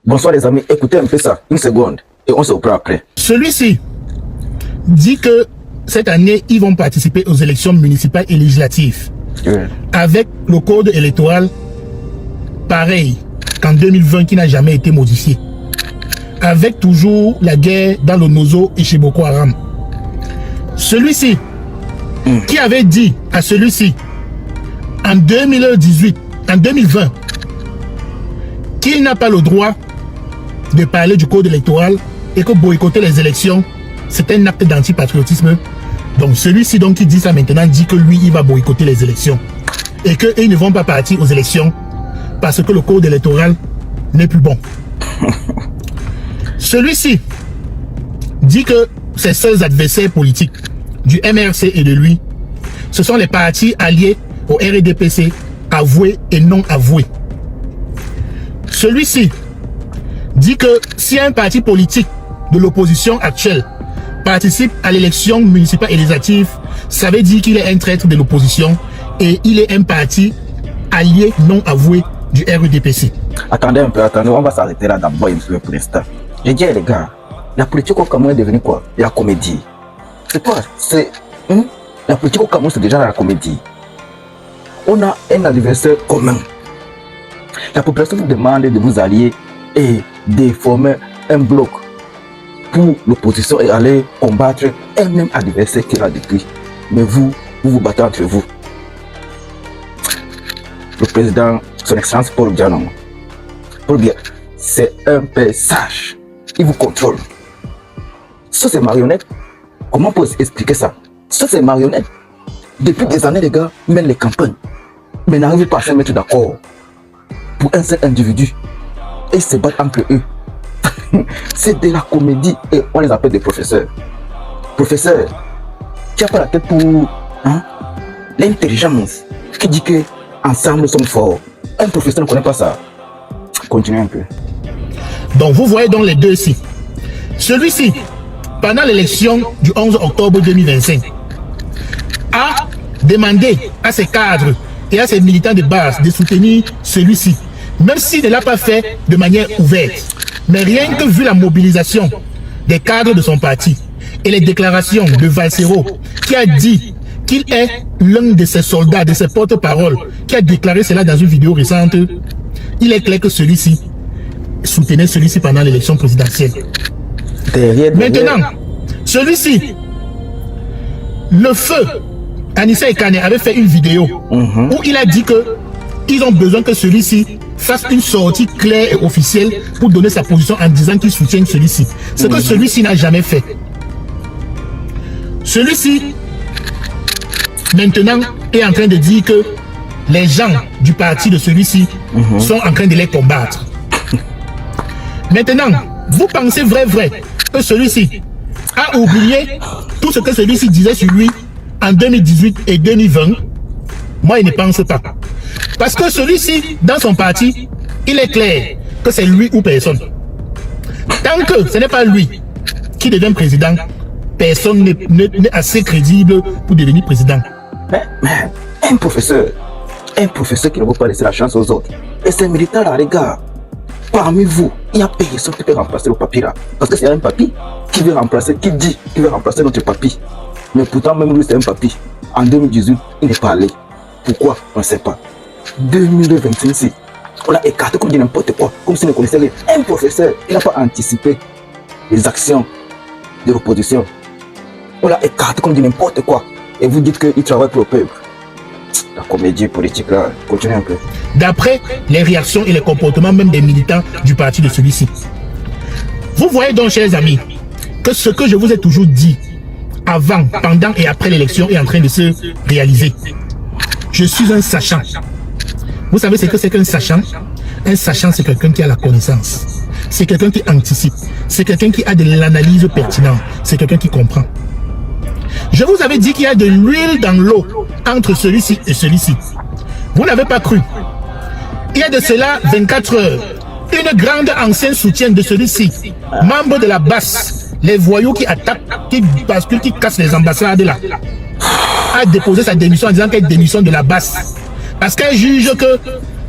Bonsoir les amis, écoutez un peu ça, une seconde, et on se reprend après. Celui-ci dit que cette année, ils vont participer aux élections municipales et législatives. Oui. Avec le code électoral pareil qu'en 2020 qui n'a jamais été modifié. Avec toujours la guerre dans le Nozo et chez Boko Haram. Celui-ci qui avait dit à celui-ci en 2018, en 2020, qu'il n'a pas le droit de parler du code électoral et que boycotter les élections, c'est un acte d'antipatriotisme. Donc celui-ci donc qui dit ça maintenant dit que lui, il va boycotter les élections. Et qu'ils ne vont pas partir aux élections parce que le code électoral n'est plus bon. Celui-ci dit que ses seuls adversaires politiques du MRC et de lui, ce sont les partis alliés au RDPC, avoués et non avoués. Celui-ci dit que si un parti politique de l'opposition actuelle participe à l'élection municipale et législative, ça veut dire qu'il est un traître de l'opposition et il est un parti allié non avoué du RDPC. Attendez un peu, attendez, on va s'arrêter là d'abord un peu pour l'instant. J'ai dit les gars, la politique au Cameroun est devenue quoi? La comédie. C'est quoi? C'est... La politique au Cameroun c'est déjà la comédie. On a un adversaire commun. La population vous demande de vous allier et de former un bloc pour l'opposition et aller combattre un même adversaire qui est là depuis. Mais vous vous battez entre vous. Le président, son excellence Paul Biya, Paul Biya, c'est un peu sage. Il vous contrôle. Ça c'est marionnette. Comment on peut expliquer ça? Ça c'est marionnette. Depuis des années les gars mènent les campagnes. Mais n'arrivent pas à se mettre d'accord pour un seul individu. Et ils se battent entre eux. C'est de la comédie et on les appelle des professeurs. Professeurs, qui a pas la tête pour l'intelligence, qui dit que ensemble nous sommes forts. Un professeur ne connaît pas ça. Continuez un peu. Donc vous voyez donc les deux ici. Celui-ci, pendant l'élection du 11 octobre 2025, a demandé à ses cadres et à ses militants de base de soutenir celui-ci, même s'il ne l'a pas fait de manière ouverte. Mais rien que vu la mobilisation des cadres de son parti et les déclarations de Valsero, qui a dit qu'il est l'un de ses soldats, de ses porte-paroles, qui a déclaré cela dans une vidéo récente, il est clair que celui-ci soutenait celui-ci pendant l'élection présidentielle. Maintenant, celui-ci, le feu, Anissa Ekane avait fait une vidéo où il a dit que ils ont besoin que celui-ci fasse une sortie claire et officielle pour donner sa position en disant qu'il soutient celui-ci. Ce que celui-ci n'a jamais fait. Celui-ci, maintenant, est en train de dire que les gens du parti de celui-ci sont en train de les combattre. Maintenant, vous pensez vrai que celui-ci a oublié tout ce que celui-ci disait sur lui en 2018 et 2020? Moi, je ne pense pas. Parce que celui-ci, dans son parti, il est clair que c'est lui ou personne. Tant que ce n'est pas lui qui devient président, personne n'est assez crédible pour devenir président. Mais un professeur qui ne veut pas laisser la chance aux autres. Et ces militaires-là, les gars, parmi vous, il y a personne qui peut remplacer le papy là. Parce que c'est un papy qui veut remplacer, qui dit qu'il veut remplacer notre papy. Mais pourtant, même lui, c'est un papy. En 2018, il n'est pas allé. Pourquoi? On ne sait pas. 2026, on a écarté comme dit n'importe quoi, comme si on ne connaissait rien. Un professeur, il n'a pas anticipé les actions de l'opposition. On l'a écarté comme dit n'importe quoi. Et vous dites qu'il travaille pour le peuple. La comédie politique là, continuez un peu. D'après les réactions et les comportements même des militants du parti de celui-ci. Vous voyez donc, chers amis, que ce que je vous ai toujours dit avant, pendant et après l'élection est en train de se réaliser. Je suis un sachant. Vous savez ce que c'est qu'un sachant? Un sachant, c'est quelqu'un qui a la connaissance. C'est quelqu'un qui anticipe. C'est quelqu'un qui a de l'analyse pertinente. C'est quelqu'un qui comprend. Je vous avais dit qu'il y a de l'huile dans l'eau entre celui-ci et celui-ci. Vous n'avez pas cru. Il y a de cela 24 heures. Une grande ancienne soutienne de celui-ci, membre de la BAS, les voyous qui attaquent, qui basculent, qui cassent les ambassades là, a déposé sa démission en disant qu'elle démissionne de la BAS. Parce qu'elle juge que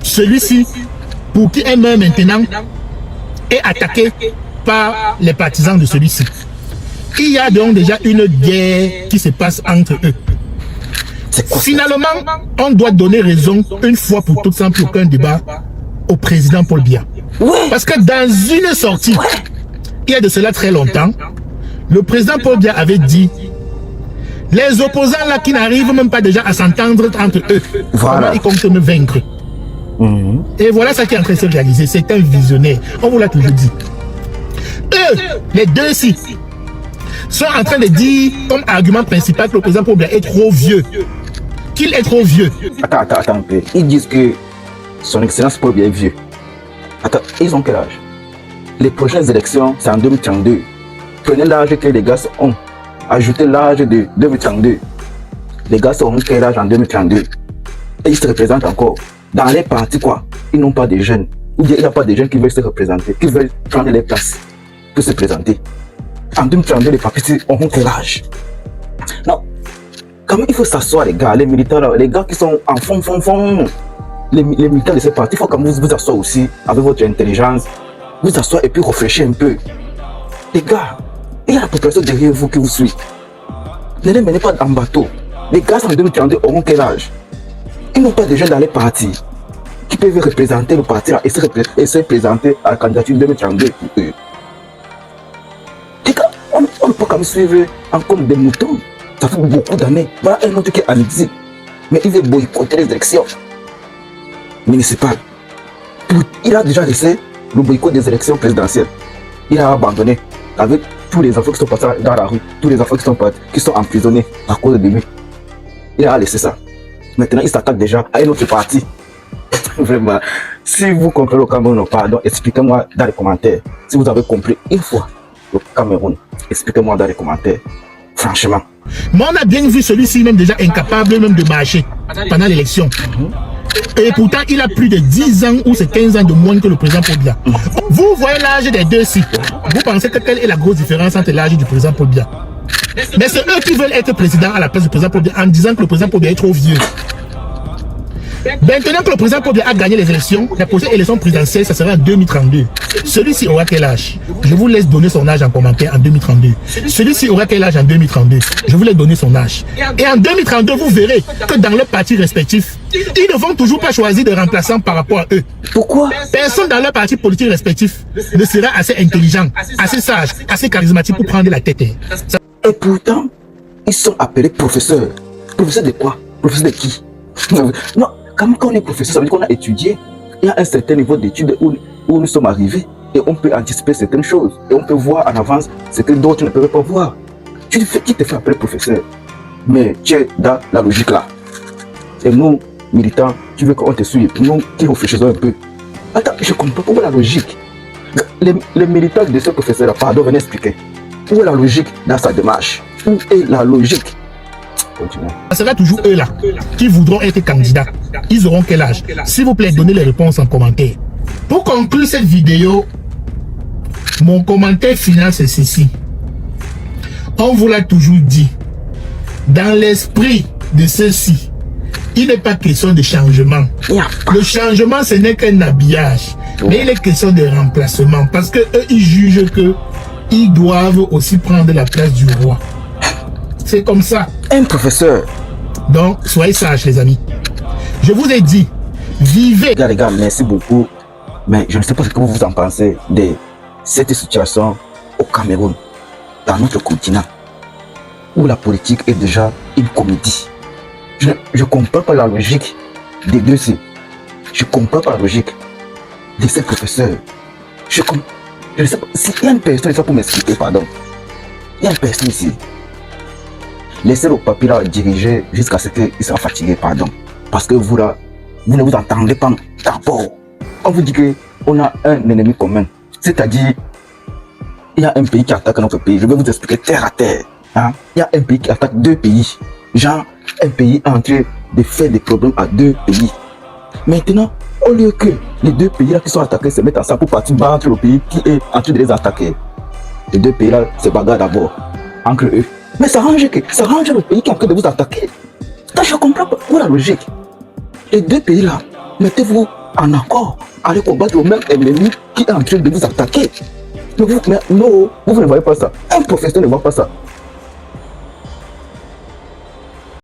celui-ci, pour qui elle meurt maintenant, est attaqué par les partisans de celui-ci. Il y a donc déjà une guerre qui se passe entre eux. Finalement, on doit donner raison une fois pour toutes sans plus aucun débat au président Paul Biya. Parce que dans une sortie, il y a de cela très longtemps, le président Paul Biya avait dit les opposants là qui n'arrivent même pas déjà à s'entendre entre eux, comment ils comptent me vaincre. Et voilà ça qui est en train de se réaliser. C'est un visionnaire. On vous l'a toujours dit. Eux, les deux ici, sont en train de dire comme argument principal que le président Paul Biya est trop vieux. Qu'il est trop vieux. Attends un peu. Ils disent que son excellence Paul Biya est vieux. Attends, ils ont quel âge? Les prochaines élections, c'est en 2032. Prenez l'âge que les gars ont. Ajoutez l'âge de 2032. Les gars auront quel âge en 2032? Et ils se représentent encore. Dans les partis, quoi. Ils n'ont pas de jeunes. Ou bien il n'y a pas de jeunes qui veulent se représenter, qui veulent prendre les places pour se présenter. En 2032, les partis auront quel âge? Non. Quand même, il faut s'asseoir, les gars, les militaires, les gars qui sont en fond. Les militaires de ces partis, il faut quand même vous asseoir aussi avec votre intelligence. Vous asseoir et puis réfléchir un peu. Les gars, il y a la population derrière vous qui vous suit. Ne les menez pas en bateau. Les gars en 2032 auront quel âge? Ils n'ont pas de jeunes dans les partis qui peuvent représenter le parti et se présenter à la candidature 2032 pour eux. Les gars, on ne peut quand même suivre encore des moutons. Ça fait beaucoup d'années. Voilà un autre qui est en exil. Mais il veut boycotter les élections municipales. Il a déjà laissé le boycott des élections présidentielles. Il a abandonné avec tous les enfants qui sont passés dans la rue, tous les enfants qui sont emprisonnés à cause de lui. Il a laissé ça. Maintenant, il s'attaque déjà à une autre partie. Vraiment. Si vous comprenez le Cameroun, pardon, expliquez-moi dans les commentaires. Si vous avez compris une fois le Cameroun, expliquez-moi dans les commentaires. Franchement. Mais on a bien vu celui-ci même déjà incapable même de marcher pendant l'élection. Et pourtant, il a plus de 10 ans ou c'est 15 ans de moins que le président Paul Biya. Vous voyez l'âge des deux ci. Vous pensez que quelle est la grosse différence entre l'âge du président Paul Biya? Mais c'est eux qui veulent être président à la place du président Paul Biya en disant que le président Paul Biya est trop vieux. Maintenant que le président Paul Biya a gagné les élections, la prochaine élection présidentielle, ça sera en 2032. Celui-ci aura quel âge? Je vous laisse donner son âge en commentaire en 2032. Celui-ci aura quel âge en 2032? Je vous laisse donner son âge. Et en 2032, vous verrez que dans leurs partis respectifs, ils ne vont toujours pas choisir de remplaçants par rapport à eux. Pourquoi? Personne dans leur parti politique respectif ne sera assez intelligent, assez sage, assez charismatique pour prendre la tête. Et pourtant, ils sont appelés professeurs. Professeurs de quoi? Professeurs de qui? Non, quand on est professeur, ça veut dire qu'on a étudié. Il y a un certain niveau d'études où nous sommes arrivés et on peut anticiper certaines choses. Et on peut voir en avance ce que d'autres ne peuvent pas voir. Qui te fait appeler professeur? Mais tu es dans la logique là. Et nous, militants, tu veux qu'on te suive. Nous qui réfléchissons un peu. Attends, je comprends pas où est la logique. Les militants de ce professeur là, pardon, venez expliquer. Où est la logique dans sa démarche? Où est la logique? Continuez. Ce sera toujours eux là qui voudront être candidats. Ils auront quel âge? S'il vous plaît, donnez les réponses en commentaire. Pour conclure cette vidéo, mon commentaire final c'est ceci. On vous l'a toujours dit. Dans l'esprit de ceux-ci, il n'est pas question de changement. Le changement, ce n'est qu'un habillage. Mais il est question de remplacement. Parce que eux, ils jugent que ils doivent aussi prendre la place du roi. C'est comme ça. Un professeur. Donc, soyez sages, les amis. Je vous ai dit, vivez. Les gars, merci beaucoup. Mais je ne sais pas ce que vous en pensez de cette situation au Cameroun, dans notre continent, où la politique est déjà une comédie. Je ne comprends pas la logique des deux-ci. Je ne comprends pas la logique de ces professeurs. Je ne sais pas. S'il y a une personne ici pour m'expliquer, pardon. Il y a une personne ici. Laissez le papier là diriger jusqu'à ce qu'il soit fatigué, pardon. Parce que vous là, vous ne vous entendez pas d'abord. On vous dit qu'on a un ennemi commun. C'est-à-dire, il y a un pays qui attaque notre pays. Je vais vous expliquer terre à terre. Hein? Il y a un pays qui attaque deux pays. Genre, un pays est en train de faire des problèmes à deux pays. Maintenant, au lieu que les deux pays là qui sont attaqués se mettent ensemble pour partir battre le pays qui est en train de les attaquer, les deux pays là se bagarrent d'abord entre eux. Mais ça arrange le pays qui est en train de vous attaquer. Je ne comprends pas où est la logique. Les deux pays là, mettez-vous en encore, allez combattre le même ennemi qui est en train de vous attaquer. Mais non, vous ne voyez pas ça. Un professeur ne voit pas ça.